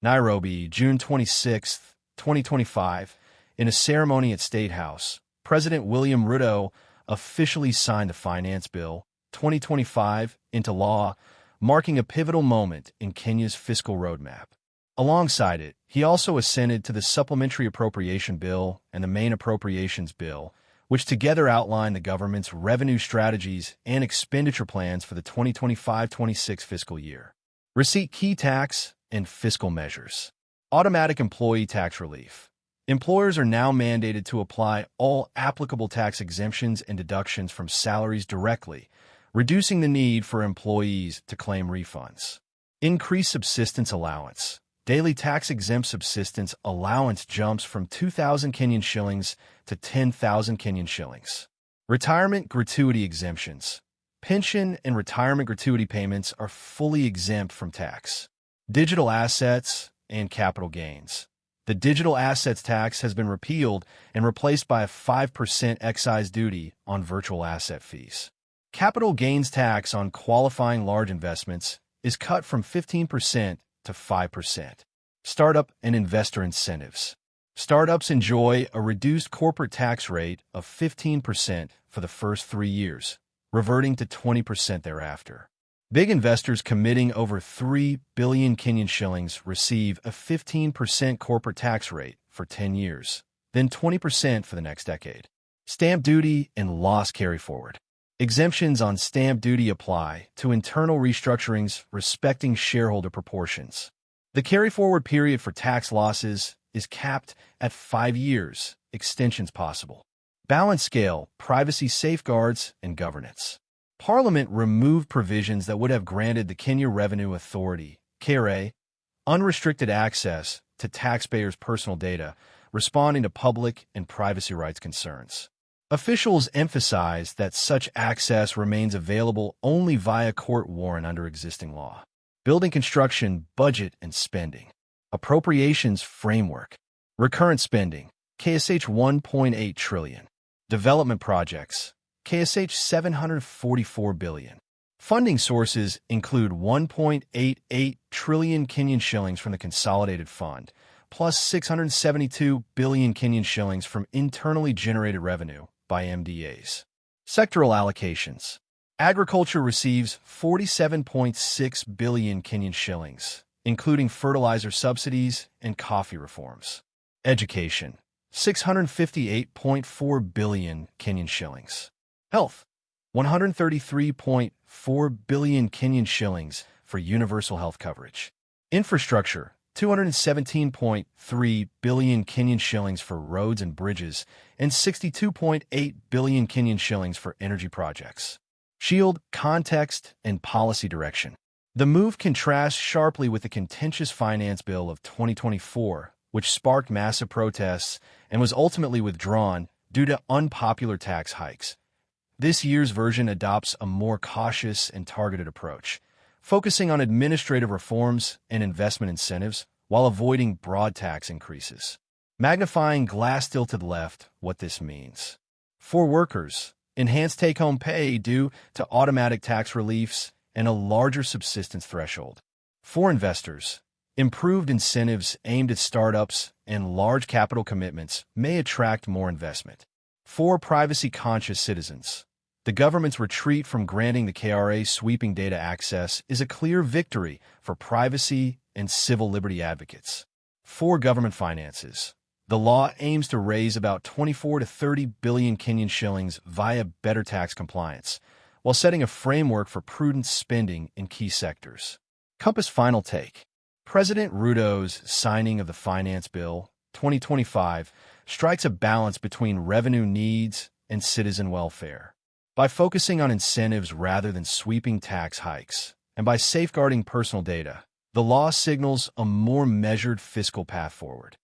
Nairobi, June 26, 2025. In a ceremony at State House, President William Ruto officially signed the Finance Bill 2025 into law, marking a pivotal moment in Kenya's fiscal roadmap. Alongside it, he also assented to the Supplementary Appropriation Bill and the Main Appropriations Bill, which together outline the government's revenue strategies and expenditure plans for the 2025-26 fiscal year. Receipt key tax and fiscal measures. Automatic employee tax relief. Employers are now mandated to apply all applicable tax exemptions and deductions from salaries directly, reducing the need for employees to claim refunds. Increased subsistence allowance. Daily tax-exempt subsistence allowance jumps from 2,000 Kenyan shillings to 10,000 Kenyan shillings. Retirement gratuity exemptions. Pension and retirement gratuity payments are fully exempt from tax. Digital assets and capital gains. The digital assets tax has been repealed and replaced by a 5% excise duty on virtual asset fees. Capital gains tax on qualifying large investments is cut from 15% to 5%. Startup and investor incentives. Startups enjoy a reduced corporate tax rate of 15% for the first 3 years, reverting to 20% thereafter. Big investors committing over 3 billion Kenyan shillings receive a 15% corporate tax rate for 10 years, then 20% for the next decade. Stamp duty and loss carryforward. Exemptions on stamp duty apply to internal restructurings respecting shareholder proportions. The carryforward period for tax losses is capped at 5 years, extensions possible. Balance scale, privacy safeguards, and governance. Parliament removed provisions that would have granted the Kenya Revenue Authority, KRA, unrestricted access to taxpayers' personal data, responding to public and privacy rights concerns. Officials emphasized that such access remains available only via court warrant under existing law. Building construction, budget, and spending. Appropriations framework. Recurrent spending, KSH 1.8 trillion. Development projects, KSH 744 billion. Funding sources include 1.88 trillion Kenyan shillings from the Consolidated Fund, plus 672 billion Kenyan shillings from internally generated revenue by MDAs. Sectoral allocations. Agriculture receives 47.6 billion Kenyan shillings, including fertilizer subsidies and coffee reforms. Education, 658.4 billion Kenyan shillings. Health, 133.4 billion Kenyan shillings for universal health coverage. Infrastructure, 217.3 billion Kenyan shillings for roads and bridges, and 62.8 billion Kenyan shillings for energy projects. Shield, context, and policy direction. The move contrasts sharply with the contentious Finance Bill of 2024, which sparked massive protests and was ultimately withdrawn due to unpopular tax hikes. This year's version adopts a more cautious and targeted approach, focusing on administrative reforms and investment incentives while avoiding broad tax increases. Magnifying glass tilted left what this means. For workers, enhanced take-home pay due to automatic tax reliefs and a larger subsistence threshold. For investors, improved incentives aimed at startups and large capital commitments may attract more investment. For privacy-conscious citizens, the government's retreat from granting the KRA sweeping data access is a clear victory for privacy and civil liberty advocates. For government finances, the law aims to raise about 24 to 30 billion Kenyan shillings via better tax compliance, while setting a framework for prudent spending in key sectors. Compass final take. President Ruto's signing of the Finance Bill 2025 strikes a balance between revenue needs and citizen welfare. By focusing on incentives rather than sweeping tax hikes, and by safeguarding personal data, the law signals a more measured fiscal path forward.